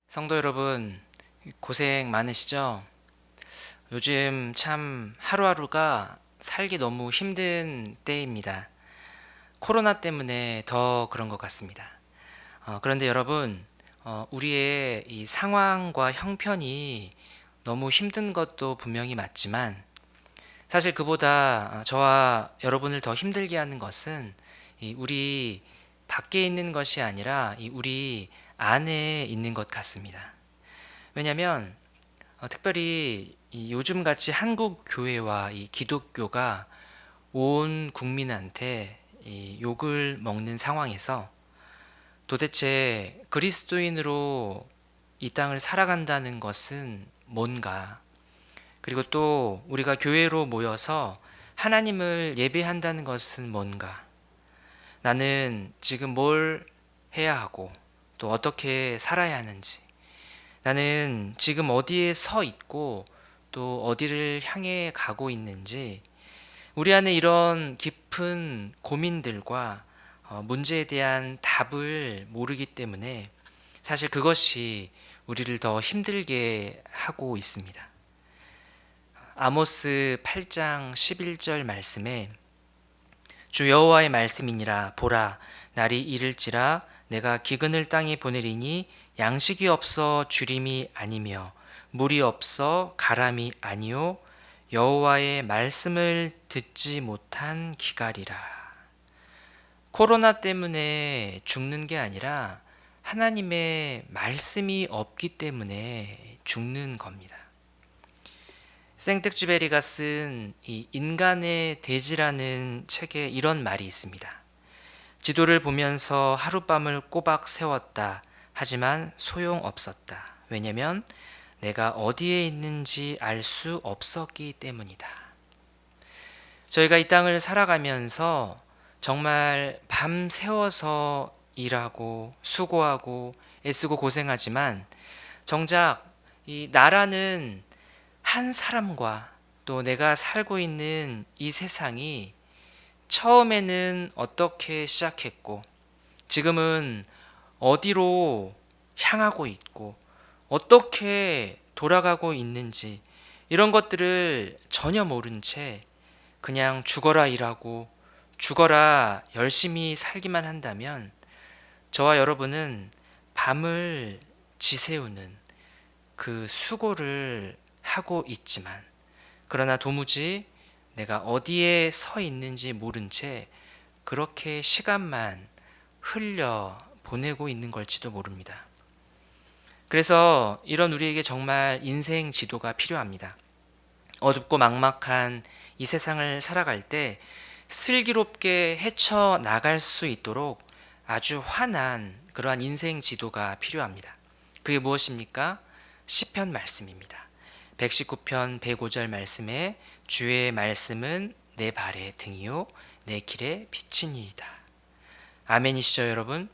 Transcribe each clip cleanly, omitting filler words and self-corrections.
성도 여러분, 고생 많으시죠? 요즘 참 하루하루가 살기 너무 힘든 때입니다. 코로나 때문에 더 그런 것 같습니다. 그런데 여러분, 우리의 이 상황과 형편이 너무 힘든 것도 분명히 맞지만, 사실 그보다 저와 여러분을 더 힘들게 하는 것은 이 우리 밖에 있는 것이 아니라 이 우리 안에 있는 것 같습니다. 왜냐하면 특별히 이 요즘같이 한국 교회와 이 기독교가 온 국민한테 이 욕을 먹는 상황에서 도대체 그리스도인으로 이 땅을 살아간다는 것은 뭔가, 그리고 또 우리가 교회로 모여서 하나님을 예배한다는 것은 뭔가, 나는 지금 뭘 해야 하고 또 어떻게 살아야 하는지, 나는 지금 어디에 서 있고 또 어디를 향해 가고 있는지, 우리 안에 이런 깊은 고민들과 문제에 대한 답을 모르기 때문에 사실 그것이 우리를 더 힘들게 하고 있습니다. 아모스 8장 11절 말씀에 주 여호와의 말씀이니라 보라 날이 이를지라 내가 기근을 땅에 보내리니 양식이 없어 주림이 아니며 물이 없어 가람이 아니요 여호와의 말씀을 듣지 못한 기갈이라. 코로나 때문에 죽는 게 아니라 하나님의 말씀이 없기 때문에 죽는 겁니다. 생텍쥐베리가 쓴 이 인간의 대지라는 책에 이런 말이 있습니다. 지도를 보면서 하룻밤을 꼬박 세웠다. 하지만 소용없었다. 왜냐면 내가 어디에 있는지 알 수 없었기 때문이다. 저희가 이 땅을 살아가면서 정말 밤 새워서 일하고 수고하고 애쓰고 고생하지만 정작 이 나라는 한 사람과 또 내가 살고 있는 이 세상이 처음에는 어떻게 시작했고 지금은 어디로 향하고 있고 어떻게 돌아가고 있는지 이런 것들을 전혀 모른 채 그냥 죽어라 일하고 죽어라 열심히 살기만 한다면 저와 여러분은 밤을 지새우는 그 수고를 하고 있지만, 그러나 도무지 내가 어디에 서 있는지 모른 채 그렇게 시간만 흘려 보내고 있는 걸지도 모릅니다. 그래서 이런 우리에게 정말 인생 지도가 필요합니다. 어둡고 막막한 이 세상을 살아갈 때 슬기롭게 헤쳐나갈 수 있도록 아주 환한 그러한 인생 지도가 필요합니다. 그게 무엇입니까? 시편 말씀입니다. 119편 105절 말씀에 주의 말씀은 내 발의 등이요 내 길의 빛이니이다. 아멘이시죠, 여러분?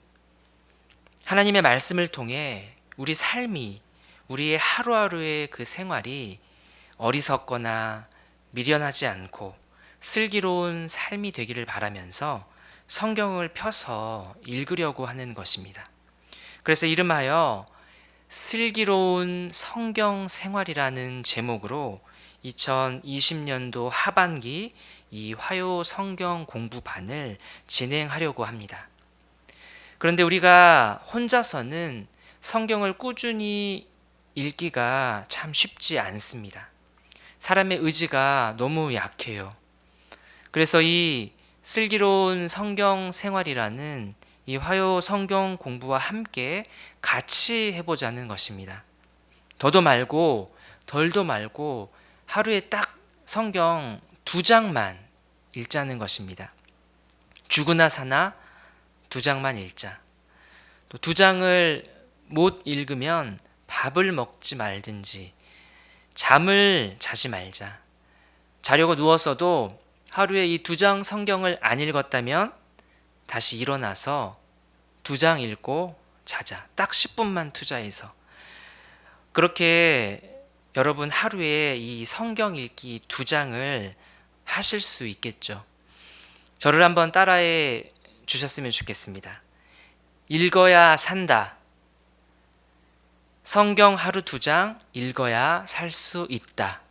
하나님의 말씀을 통해 우리 삶이, 우리의 하루하루의 그 생활이 어리석거나 미련하지 않고 슬기로운 삶이 되기를 바라면서 성경을 펴서 읽으려고 하는 것입니다. 그래서 이름하여 슬기로운 성경 생활이라는 제목으로 2020년도 하반기 이 화요 성경 공부반을 진행하려고 합니다. 그런데 우리가 혼자서는 성경을 꾸준히 읽기가 참 쉽지 않습니다. 사람의 의지가 너무 약해요. 그래서 이 슬기로운 성경 생활이라는 이 화요 성경 공부와 함께 같이 해보자는 것입니다. 더도 말고 덜도 말고 하루에 딱 성경 2장만 읽자는 것입니다. 죽으나 사나 2장만 읽자. 또 2장을 못 읽으면 밥을 먹지 말든지 잠을 자지 말자. 자려고 누웠어도 하루에 이 2장 성경을 안 읽었다면 다시 일어나서 2장 읽고 자자. 딱 10분만 투자해서. 그렇게 여러분 하루에 이 성경 읽기 2장을 하실 수 있겠죠. 저를 한번 따라해 주셨으면 좋겠습니다. 읽어야 산다. 성경 하루 2장 읽어야 살 수 있다.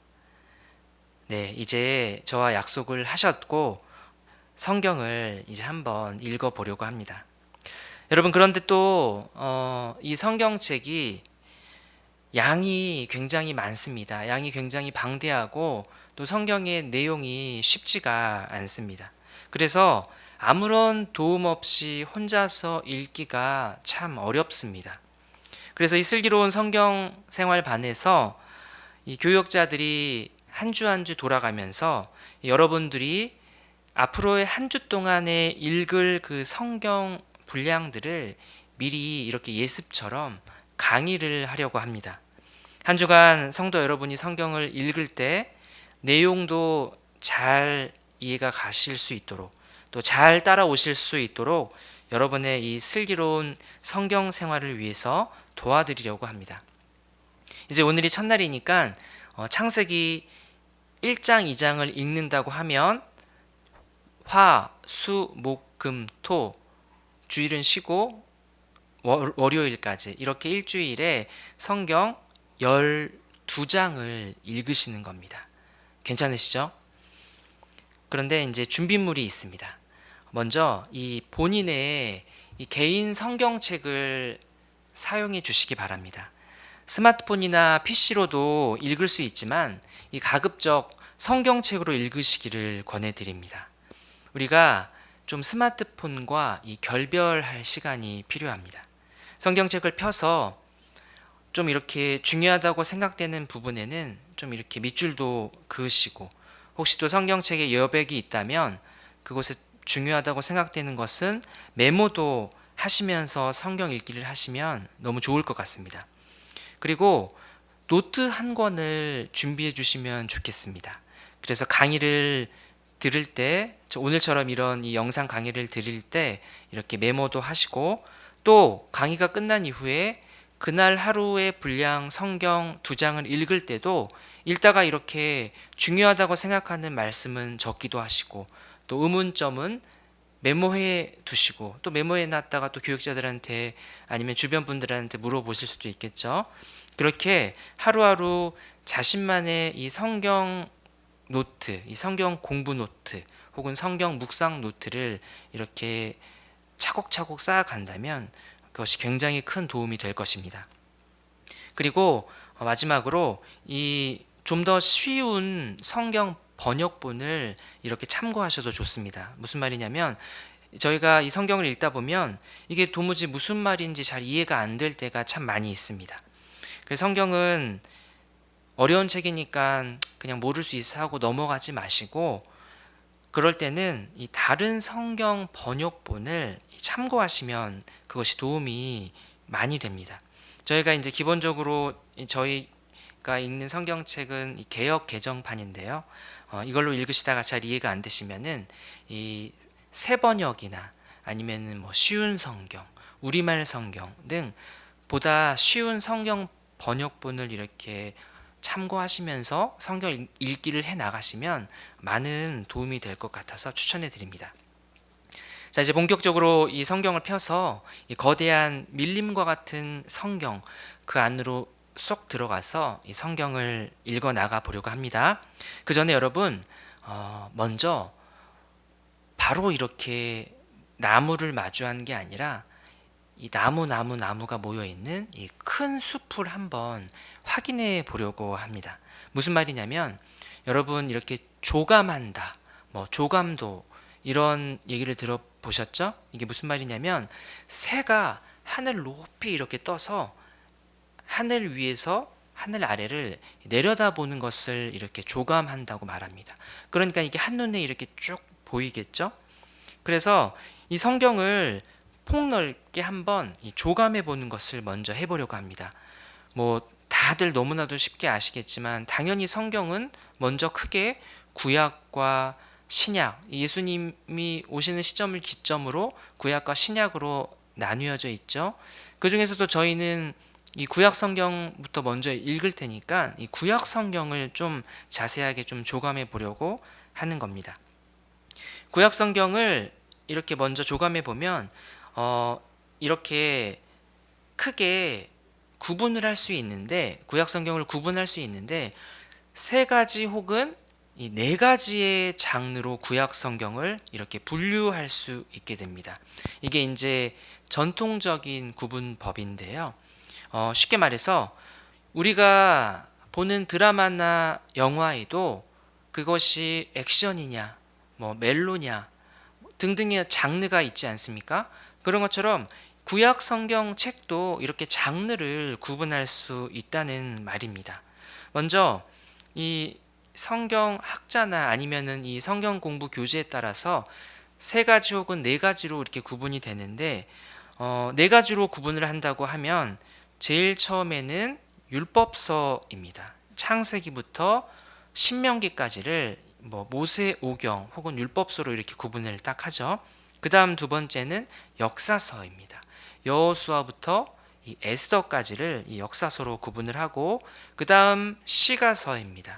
네, 이제 저와 약속을 하셨고 성경을 이제 한번 읽어보려고 합니다. 여러분, 그런데 또 이 성경책이 양이 굉장히 많습니다. 양이 굉장히 방대하고 또 성경의 내용이 쉽지가 않습니다. 그래서 아무런 도움 없이 혼자서 읽기가 참 어렵습니다. 그래서 이 슬기로운 성경 생활반에서 이 교역자들이 한 주 한 주 돌아가면서 여러분들이 앞으로의 한 주 동안에 읽을 그 성경 분량들을 미리 이렇게 예습처럼 강의를 하려고 합니다. 한 주간 성도 여러분이 성경을 읽을 때 내용도 잘 이해가 가실 수 있도록 또 잘 따라오실 수 있도록 여러분의 이 슬기로운 성경 생활을 위해서 도와드리려고 합니다. 이제 오늘이 첫날이니까 창세기 1장, 2장을 읽는다고 하면 화, 수, 목, 금, 토 주일은 쉬고 월요일까지 이렇게 일주일에 성경 12장을 읽으시는 겁니다. 괜찮으시죠? 그런데 이제 준비물이 있습니다. 먼저 이 본인의 이 개인 성경책을 사용해 주시기 바랍니다. 스마트폰이나 PC로도 읽을 수 있지만 이 가급적 성경책으로 읽으시기를 권해드립니다. 우리가 좀 스마트폰과 이 결별할 시간이 필요합니다. 성경책을 펴서 좀 이렇게 중요하다고 생각되는 부분에는 좀 이렇게 밑줄도 그으시고, 혹시 또 성경책에 여백이 있다면 그곳에 중요하다고 생각되는 것은 메모도 하시면서 성경 읽기를 하시면 너무 좋을 것 같습니다. 그리고 노트 한 권을 준비해 주시면 좋겠습니다. 그래서 강의를 들을 때, 오늘처럼 이런 이 영상 강의를 들을 때 이렇게 메모도 하시고, 또 강의가 끝난 이후에 그날 하루의 분량 성경 2장을 읽을 때도 읽다가 이렇게 중요하다고 생각하는 말씀은 적기도 하시고, 또 의문점은 메모해 두시고, 또 메모해 놨다가 또 교육자들한테 아니면 주변 분들한테 물어보실 수도 있겠죠. 그렇게 하루하루 자신만의 이 성경 노트, 이 성경 공부 노트 혹은 성경 묵상 노트를 이렇게 차곡차곡 쌓아간다면 그것이 굉장히 큰 도움이 될 것입니다. 그리고 마지막으로 이 좀 더 쉬운 성경 번역본을 이렇게 참고하셔도 좋습니다. 무슨 말이냐면, 저희가 이 성경을 읽다 보면 이게 도무지 무슨 말인지 잘 이해가 안 될 때가 참 많이 있습니다. 그래서 성경은 어려운 책이니까 그냥 모를 수 있어 하고 넘어가지 마시고, 그럴 때는 이 다른 성경 번역본을 참고하시면 그것이 도움이 많이 됩니다. 저희가 이제 기본적으로 저희가 읽는 성경책은 이 개역 개정판인데요. 이걸로 읽으시다가 잘 이해가 안 되시면은 이 새 번역이나 아니면은 뭐 쉬운 성경, 우리말 성경 등 보다 쉬운 성경 번역본을 이렇게 참고하시면서 성경 읽기를 해 나가시면 많은 도움이 될 것 같아서 추천해 드립니다. 자, 이제 본격적으로 이 성경을 펴서 이 거대한 밀림과 같은 성경 그 안으로 쏙 들어가서 이 성경을 읽어 나가 보려고 합니다. 그 전에 여러분, 먼저 바로 이렇게 나무를 마주한 게 아니라 이 나무가 모여 있는 이 큰 숲을 한번 확인해 보려고 합니다. 무슨 말이냐면, 여러분 이렇게 조감한다, 뭐 조감도 이런 얘기를 들어보셨죠? 이게 무슨 말이냐면, 새가 하늘 높이 이렇게 떠서 하늘 위에서 하늘 아래를 내려다보는 것을 이렇게 조감한다고 말합니다. 그러니까 이게 한눈에 이렇게 쭉 보이겠죠? 그래서 이 성경을 폭넓게 한번 조감해 보는 것을 먼저 해보려고 합니다. 뭐 다들 너무나도 쉽게 아시겠지만, 당연히 성경은 먼저 크게 구약과 신약, 예수님이 오시는 시점을 기점으로 구약과 신약으로 나뉘어져 있죠. 그 중에서도 저희는 이 구약 성경부터 먼저 읽을 테니까 이 구약 성경을 좀 자세하게 좀 조감해 보려고 하는 겁니다. 구약 성경을 이렇게 먼저 조감해 보면 이렇게 크게 구분을 할 수 있는데, 구약 성경을 구분할 수 있는데 세 가지 혹은 이 네 가지의 장르로 구약 성경을 이렇게 분류할 수 있게 됩니다. 이게 이제 전통적인 구분법인데요. 쉽게 말해서 우리가 보는 드라마나 영화에도 그것이 액션이냐, 뭐 멜로냐 등등의 장르가 있지 않습니까? 그런 것처럼 구약 성경 책도 이렇게 장르를 구분할 수 있다는 말입니다. 먼저 이 성경 학자나 아니면은 이 성경 공부 교재에 따라서 세 가지 혹은 네 가지로 이렇게 구분이 되는데, 네 가지로 구분을 한다고 하면 제일 처음에는 율법서입니다. 창세기부터 신명기까지를 뭐 모세오경 혹은 율법서로 이렇게 구분을 딱 하죠. 그 다음 두 번째는 역사서입니다. 여호수아부터 이 에스더까지를 이 역사서로 구분을 하고, 그 다음 시가서입니다.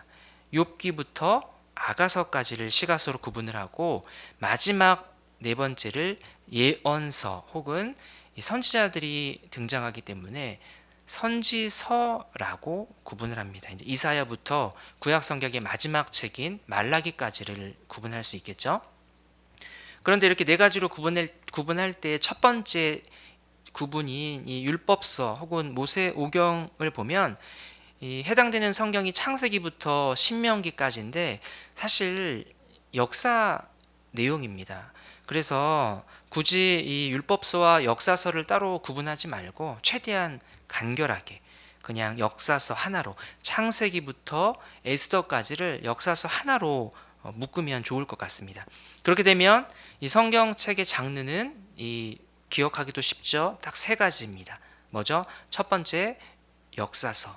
욥기부터 아가서까지를 시가서로 구분을 하고, 마지막 네 번째를 예언서 혹은 이 선지자들이 등장하기 때문에 선지서라고 구분을 합니다. 이제 이사야부터 구약 성경의 마지막 책인 말라기까지를 구분할 수 있겠죠. 그런데 이렇게 네 가지로 구분할 때 첫 번째 구분인 이 율법서 혹은 모세오경을 보면 이 해당되는 성경이 창세기부터 신명기까지인데 사실 역사 내용입니다. 그래서 굳이 이 율법서와 역사서를 따로 구분하지 말고 최대한 간결하게 그냥 역사서 하나로, 창세기부터 에스더까지를 역사서 하나로 묶으면 좋을 것 같습니다. 그렇게 되면 이 성경책의 장르는 이 기억하기도 쉽죠. 딱 세 가지입니다. 뭐죠? 첫 번째 역사서,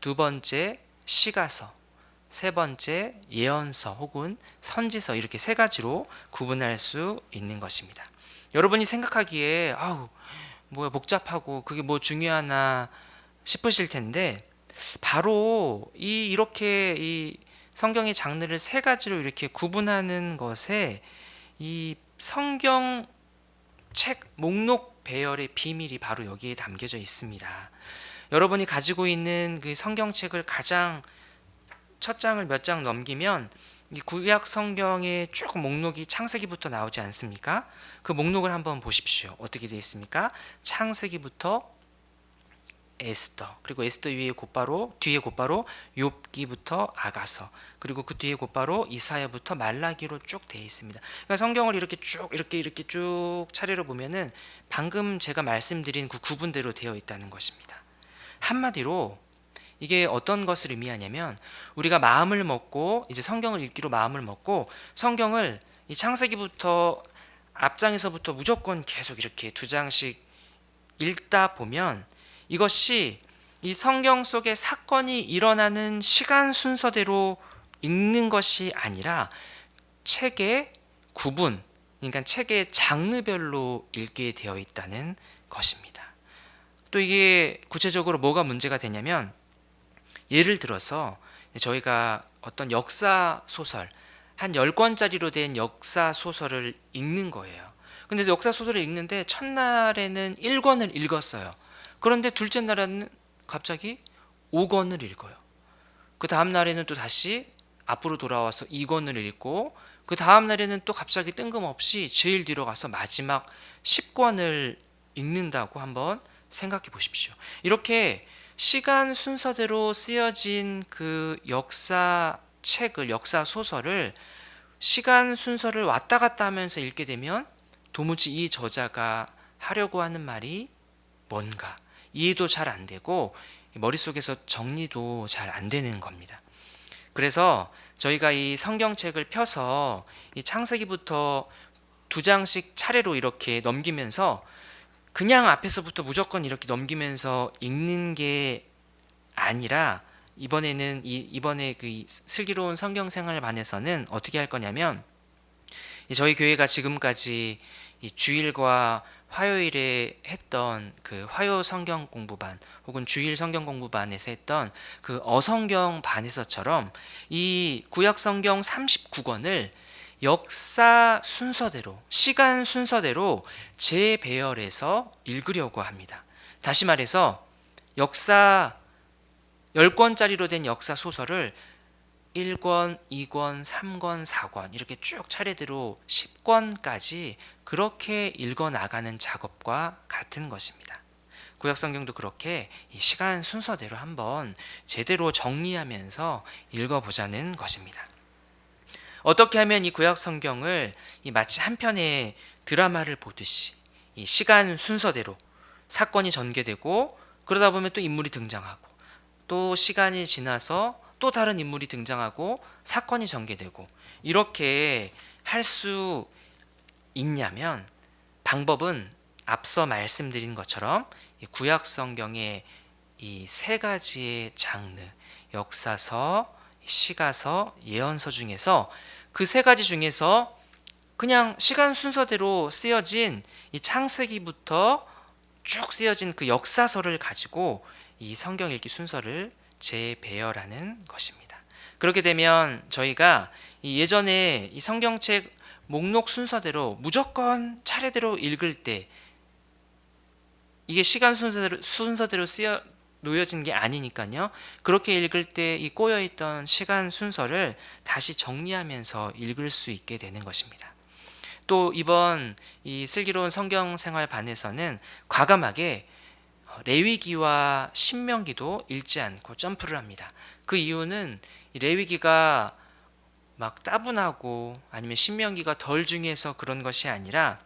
두 번째 시가서, 세 번째 예언서 혹은 선지서, 이렇게 세 가지로 구분할 수 있는 것입니다. 여러분이 생각하기에 뭐야 복잡하고 그게 뭐 중요하나 싶으실 텐데, 바로 이렇게 이 성경의 장르를 세 가지로 이렇게 구분하는 것에 이 성경 책 목록 배열의 비밀이 바로 여기에 담겨져 있습니다. 여러분이 가지고 있는 그 성경책을 가장 첫 장을 몇 장 넘기면 이 구약 성경의 쭉 목록이 창세기부터 나오지 않습니까? 그 목록을 한번 보십시오. 어떻게 되어 있습니까? 창세기부터 에스더, 그리고 에스더 뒤에 곧바로 욥기부터 아가서, 그리고 그 뒤에 곧바로 이사야부터 말라기로 쭉 되어 있습니다. 그러니까 성경을 이렇게 쭉 차례로 보면은 방금 제가 말씀드린 그 구분대로 되어 있다는 것입니다. 한마디로 이게 어떤 것을 의미하냐면, 우리가 마음을 먹고 이제 성경을 읽기로 마음을 먹고 성경을 이 창세기부터 앞장에서부터 무조건 계속 이렇게 두 장씩 읽다 보면 이것이 이 성경 속에 사건이 일어나는 시간 순서대로 읽는 것이 아니라 책의 구분, 그러니까 책의 장르별로 읽게 되어 있다는 것입니다. 또 이게 구체적으로 뭐가 문제가 되냐면, 예를 들어서 저희가 어떤 역사 소설 한 10권짜리로 된 역사 소설을 읽는 거예요. 근데 역사 소설을 읽는데 첫날에는 1권을 읽었어요. 그런데 둘째 날에는 갑자기 5권을 읽어요. 그 다음 날에는 또 다시 앞으로 돌아와서 2권을 읽고, 그 다음 날에는 또 갑자기 뜬금없이 제일 뒤로 가서 마지막 10권을 읽는다고 한번 생각해 보십시오. 이렇게 시간 순서대로 쓰여진 그 역사 책을, 역사 소설을 시간 순서를 왔다 갔다 하면서 읽게 되면 도무지 이 저자가 하려고 하는 말이 뭔가 이해도 잘 안 되고 머릿속에서 정리도 잘 안 되는 겁니다. 그래서 저희가 이 성경책을 펴서 이 창세기부터 두 장씩 차례로 이렇게 넘기면서 그냥 앞에서부터 무조건 이렇게 넘기면서 읽는 게 아니라, 이번에 그 슬기로운 성경생활반에서는 어떻게 할 거냐면, 저희 교회가 지금까지 이 주일과 화요일에 했던 그 화요 성경 공부반 혹은 주일 성경 공부반에서 했던 그 어성경 반에서처럼 이 구약 성경 39권을 역사 순서대로, 시간 순서대로 재배열해서 읽으려고 합니다. 다시 말해서 역사 10권짜리로 된 역사 소설을 1권, 2권, 3권, 4권 이렇게 쭉 차례대로 10권까지 그렇게 읽어 나가는 작업과 같은 것입니다. 구약성경도 그렇게 이 시간 순서대로 한번 제대로 정리하면서 읽어보자는 것입니다. 어떻게 하면 이 구약성경을 마치 한 편의 드라마를 보듯이 이 시간 순서대로 사건이 전개되고, 그러다 보면 또 인물이 등장하고, 또 시간이 지나서 또 다른 인물이 등장하고 사건이 전개되고, 이렇게 할 수 있냐면 방법은 앞서 말씀드린 것처럼 이 구약 성경의 이 세 가지의 장르, 역사서, 시가서, 예언서 중에서 그 세 가지 중에서 그냥 시간 순서대로 쓰여진 이 창세기부터 쭉 쓰여진 그 역사서를 가지고 이 성경 읽기 순서를 재배열하는 것입니다. 그렇게 되면 저희가 이 예전에 이 성경책 목록 순서대로 무조건 차례대로 읽을 때 이게 시간 순서대로 쓰여 놓여진 게 아니니까요. 그렇게 읽을 때 이 꼬여있던 시간 순서를 다시 정리하면서 읽을 수 있게 되는 것입니다. 또 이번 이 슬기로운 성경 생활 반에서는 과감하게 레위기와 신명기도 읽지 않고 점프를 합니다. 그 이유는 이 레위기가 막 따분하고 아니면 신명기가 덜 중요해서 그런 것이 아니라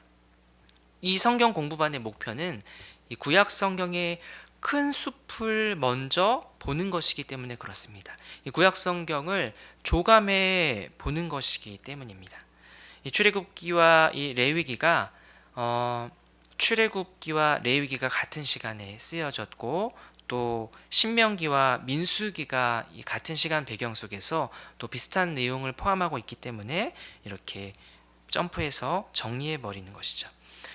이 성경 공부반의 목표는 이 구약 성경의 큰 숲을 먼저 보는 것이기 때문에 그렇습니다. 이 구약 성경을 조감해 보는 것이기 때문입니다. 이 출애굽기와 이 레위기가 출애굽기와 레위기가 같은 시간에 쓰여졌고, 또 신명기와 민수기가 이 같은 시간 배경 속에서 또 비슷한 내용을 포함하고 있기 때문에 이렇게 점프해서 정리해 버리는 것이죠.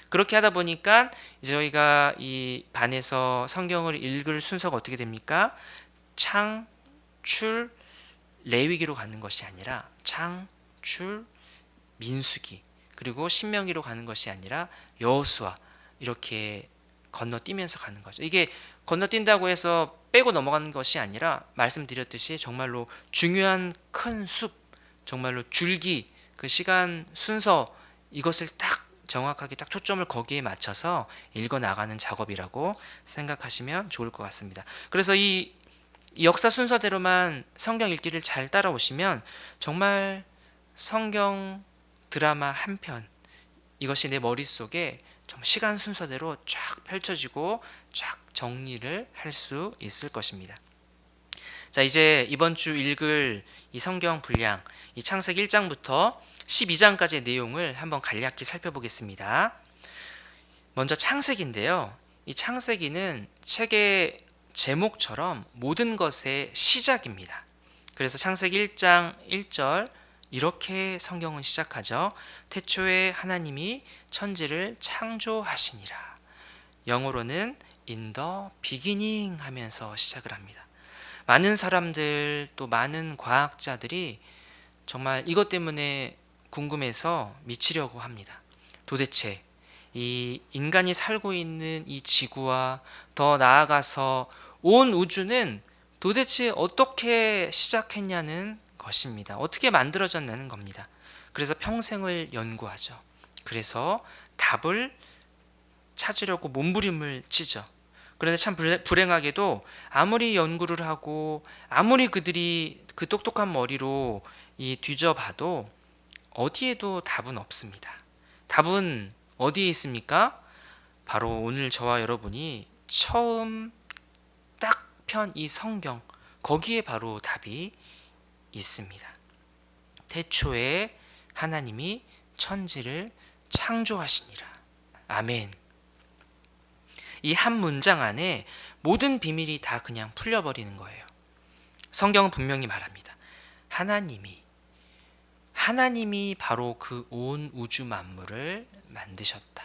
그렇게 하다 보니까 이제 저희가 이 반에서 성경을 읽을 순서가 어떻게 됩니까? 창, 출, 레위기로 가는 것이 아니라 창, 출, 민수기, 그리고 신명기로 가는 것이 아니라 여호수아, 이렇게 건너뛰면서 가는 거죠. 이게 건너뛴다고 해서 빼고 넘어가는 것이 아니라 말씀드렸듯이 정말로 중요한 큰 숲, 정말로 줄기, 그 시간 순서, 이것을 딱 정확하게 딱 초점을 거기에 맞춰서 읽어 나가는 작업이라고 생각하시면 좋을 것 같습니다. 그래서 이 역사 순서대로만 성경 읽기를 잘 따라오시면 정말 성경 드라마 한 편, 이것이 내 머릿속에 정말 시간 순서대로 쫙 펼쳐지고 쫙 정리를 할 수 있을 것입니다. 자, 이제 이번 주 읽을 이 성경 분량, 이 창세기 1장부터 12장까지의 내용을 한번 간략히 살펴보겠습니다. 먼저 창세기인데요. 이 창세기는 책의 제목처럼 모든 것의 시작입니다. 그래서 창세기 1장 1절 이렇게 성경은 시작하죠. 태초에 하나님이 천지를 창조하시니라. 영어로는 in the beginning 하면서 시작을 합니다. 많은 사람들, 또 많은 과학자들이 정말 이것 때문에 궁금해서 미치려고 합니다. 도대체 이 인간이 살고 있는 이 지구와 더 나아가서 온 우주는 도대체 어떻게 시작했냐는 것입니다. 어떻게 만들어졌냐는 겁니다. 그래서 평생을 연구하죠. 그래서 답을 찾으려고 몸부림을 치죠. 그런데 참 불행하게도 아무리 연구를 하고 아무리 그들이 그 똑똑한 머리로 이 뒤져봐도 어디에도 답은 없습니다. 답은 어디에 있습니까? 바로 오늘 저와 여러분이 처음 딱 편 이 성경, 거기에 바로 답이 있습니다. 태초에 하나님이 천지를 창조하시니라. 아멘. 이 한 문장 안에 모든 비밀이 다 그냥 풀려버리는 거예요. 성경은 분명히 말합니다. 하나님이 바로 그 온 우주 만물을 만드셨다.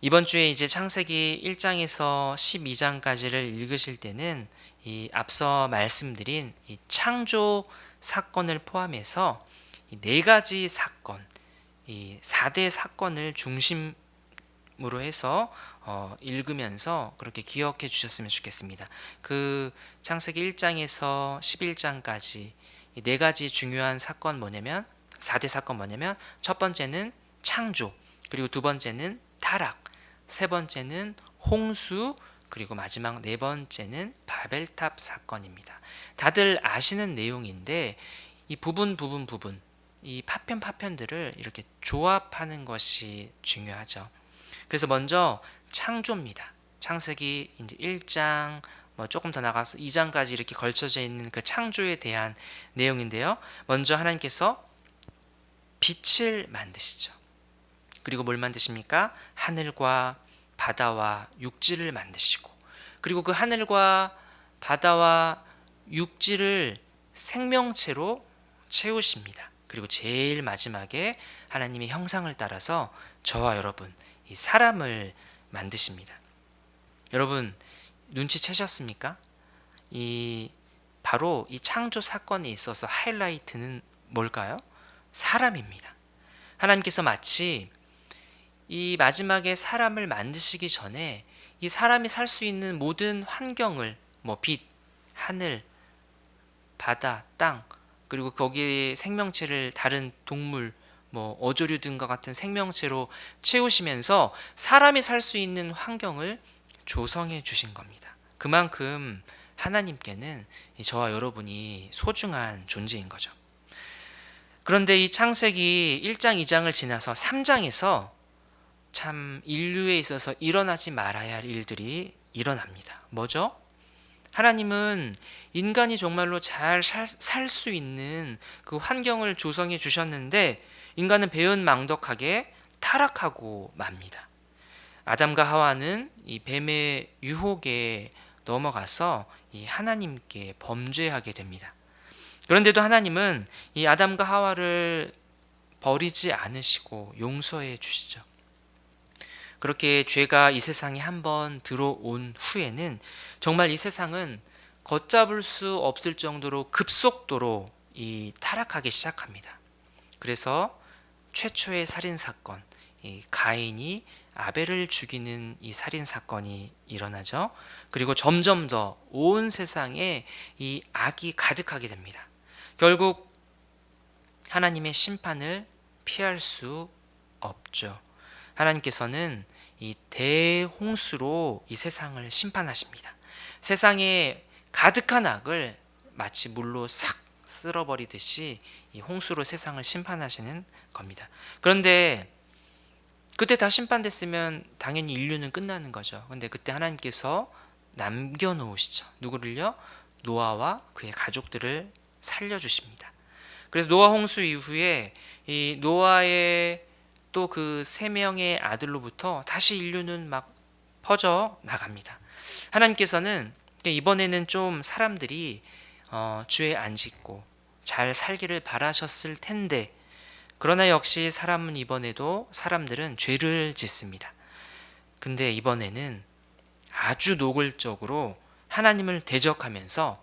이번 주에 이제 창세기 1장에서 12장까지를 읽으실 때는 이 앞서 말씀드린 이 창조 사건을 포함해서 이 네 가지 사건, 이 4대 사건을 중심으로 해서 읽으면서 그렇게 기억해 주셨으면 좋겠습니다. 그 창세기 1장에서 11장까지 이 네 가지 중요한 사건 뭐냐면 4대 사건 뭐냐면 첫 번째는 창조, 그리고 두 번째는 타락, 세 번째는 홍수, 그리고 마지막 네 번째는 바벨탑 사건입니다. 다들 아시는 내용인데 이 부분 이 파편들을 이렇게 조합하는 것이 중요하죠. 그래서 먼저 창조입니다. 창세기 이제 1장 뭐 조금 더 나가서 2장까지 이렇게 걸쳐져 있는 그 창조에 대한 내용인데요. 먼저 하나님께서 빛을 만드시죠. 그리고 뭘 만드십니까? 하늘과 바다와 육지를 만드시고, 그리고 그 하늘과 바다와 육지를 생명체로 채우십니다. 그리고 제일 마지막에 하나님의 형상을 따라서 저와 여러분, 이 사람을 만드십니다. 여러분 눈치채셨습니까? 바로 이 창조 사건에 있어서 하이라이트는 뭘까요? 사람입니다. 하나님께서 마치 이 마지막에 사람을 만드시기 전에 이 사람이 살 수 있는 모든 환경을 빛, 하늘, 바다, 땅, 그리고 거기에 생명체를 다른 동물, 어조류 등과 같은 생명체로 채우시면서 사람이 살 수 있는 환경을 조성해 주신 겁니다. 그만큼 하나님께는 저와 여러분이 소중한 존재인 거죠. 그런데 이 창세기 1장, 2장을 지나서 3장에서 참 인류에 있어서 일어나지 말아야 할 일들이 일어납니다. 뭐죠? 하나님은 인간이 정말로 잘 살 수 있는 그 환경을 조성해 주셨는데 인간은 배은망덕하게 타락하고 맙니다. 아담과 하와는 이 뱀의 유혹에 넘어가서 이 하나님께 범죄하게 됩니다. 그런데도 하나님은 이 아담과 하와를 버리지 않으시고 용서해 주시죠. 그렇게 죄가 이 세상에 한번 들어온 후에는 정말 이 세상은 걷잡을 수 없을 정도로 급속도로 이 타락하기 시작합니다. 그래서 최초의 살인 사건, 이 가인이 아벨을 죽이는 이 살인 사건이 일어나죠. 그리고 점점 더 온 세상에 이 악이 가득하게 됩니다. 결국 하나님의 심판을 피할 수 없죠. 하나님께서는 이 대홍수로 이 세상을 심판하십니다. 세상에 가득한 악을 마치 물로 싹 쓸어버리듯이 이 홍수로 세상을 심판하시는 겁니다. 그런데 그때 다 심판됐으면 당연히 인류는 끝나는 거죠. 그런데 그때 하나님께서 남겨놓으시죠. 누구를요? 노아와 그의 가족들을 살려주십니다. 그래서 노아 홍수 이후에 이 노아의 또 그 세 명의 아들로부터 다시 인류는 막 퍼져 나갑니다. 하나님께서는 이번에는 좀 사람들이 죄 안 짓고 잘 살기를 바라셨을 텐데, 그러나 역시 사람들은 죄를 짓습니다. 근데 이번에는 아주 노골적으로 하나님을 대적하면서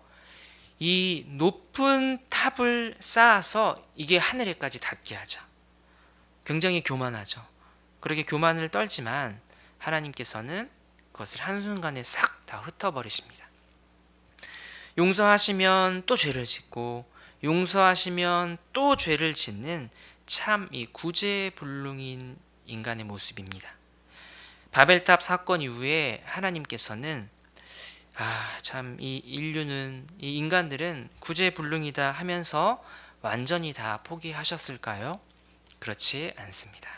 이 높은 탑을 쌓아서 이게 하늘에까지 닿게 하자. 굉장히 교만하죠. 그렇게 교만을 떨지만 하나님께서는 그것을 한순간에 싹 다 흩어버리십니다. 용서하시면 또 죄를 짓고 용서하시면 또 죄를 짓는 참 이 구제불능인 인간의 모습입니다. 바벨탑 사건 이후에 하나님께서는 참 이 인류는, 이 인간들은 구제불능이다 하면서 완전히 다 포기하셨을까요? 그렇지 않습니다.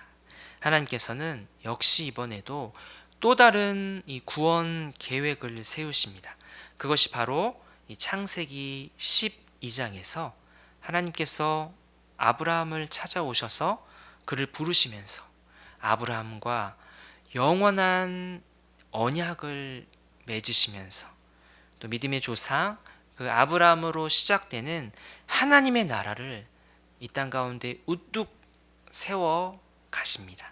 하나님께서는 역시 이번에도 또 다른 이 구원 계획을 세우십니다. 그것이 바로 이 창세기 12장에서 하나님께서 아브라함을 찾아오셔서 그를 부르시면서 아브라함과 영원한 언약을 맺으시면서 또 믿음의 조상 그 아브라함으로 시작되는 하나님의 나라를 이 땅 가운데 우뚝 세워 가십니다.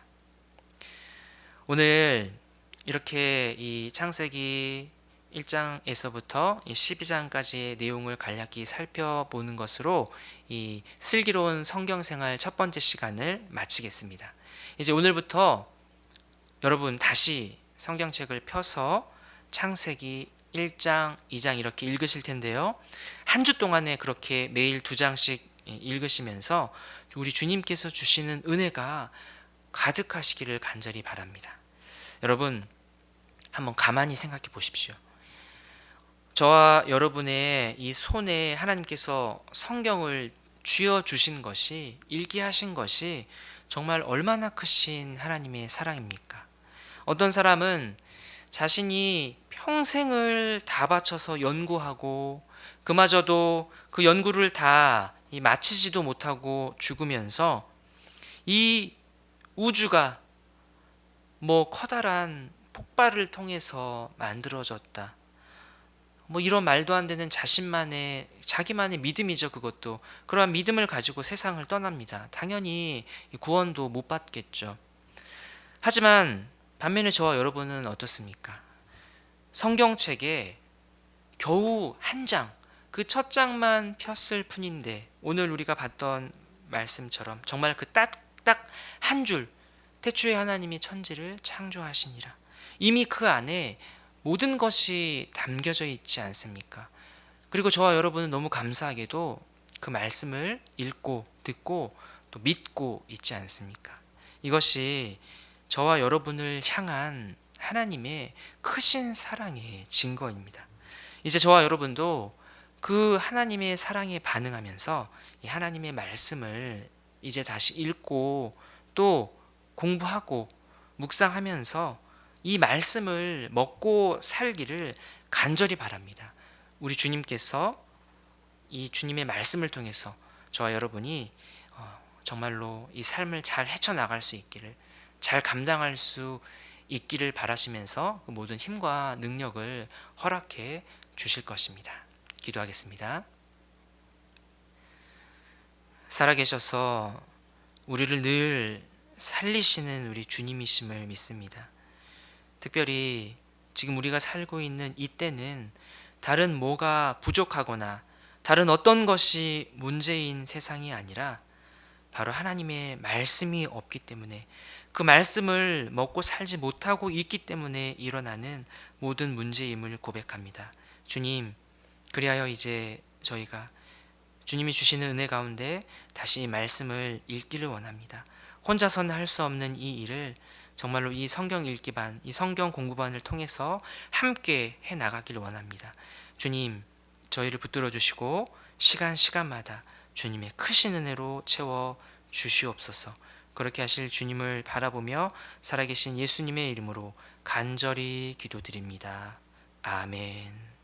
오늘 이렇게 이 창세기 1장에서부터 12장까지의 내용을 간략히 살펴보는 것으로 이 슬기로운 성경생활 첫 번째 시간을 마치겠습니다. 이제 오늘부터 여러분 다시 성경책을 펴서 창세기 1장, 2장 이렇게 읽으실 텐데요. 한 주 동안에 그렇게 매일 2장씩 읽으시면서 우리 주님께서 주시는 은혜가 가득하시기를 간절히 바랍니다. 여러분, 한번 가만히 생각해 보십시오. 저와 여러분의 이 손에 하나님께서 성경을 쥐어 주신 것이, 읽게 하신 것이 정말 얼마나 크신 하나님의 사랑입니까? 어떤 사람은 자신이 평생을 다 바쳐서 연구하고 그마저도 그 연구를 다 마치지도 못하고 죽으면서 이 우주가 뭐 커다란 폭발을 통해서 만들어졌다, 뭐 이런 말도 안 되는 자기만의 믿음이죠. 그것도 그러한 믿음을 가지고 세상을 떠납니다. 당연히 구원도 못 받겠죠. 하지만 반면에 저와 여러분은 어떻습니까? 성경책에 겨우 한 장, 그 첫 장만 폈을 뿐인데 오늘 우리가 봤던 말씀처럼 정말 그 딱 한 줄, 태초에 하나님이 천지를 창조하시니라, 이미 그 안에 모든 것이 담겨져 있지 않습니까? 그리고 저와 여러분은 너무 감사하게도 그 말씀을 읽고 듣고 또 믿고 있지 않습니까? 이것이 저와 여러분을 향한 하나님의 크신 사랑의 증거입니다. 이제 저와 여러분도 그 하나님의 사랑에 반응하면서 이 하나님의 말씀을 이제 다시 읽고 또 공부하고 묵상하면서 이 말씀을 먹고 살기를 간절히 바랍니다. 우리 주님께서 이 주님의 말씀을 통해서 저와 여러분이 정말로 이 삶을 잘 헤쳐나갈 수 있기를, 잘 감당할 수 있기를 바라시면서 그 모든 힘과 능력을 허락해 주실 것입니다. 기도하겠습니다. 살아계셔서 우리를 늘 살리시는 우리 주님이심을 믿습니다. 특별히 지금 우리가 살고 있는 이때는 다른 뭐가 부족하거나 다른 어떤 것이 문제인 세상이 아니라 바로 하나님의 말씀이 없기 때문에, 그 말씀을 먹고 살지 못하고 있기 때문에 일어나는 모든 문제임을 고백합니다. 주님, 그리하여 이제 저희가 주님이 주시는 은혜 가운데 다시 이 말씀을 읽기를 원합니다. 혼자서는 할 수 없는 이 일을 정말로 이 성경 읽기반, 이 성경 공부반을 통해서 함께 해 나가기를 원합니다. 주님, 저희를 붙들어 주시고 시간마다 주님의 크신 은혜로 채워 주시옵소서. 그렇게 하실 주님을 바라보며 살아계신 예수님의 이름으로 간절히 기도드립니다. 아멘.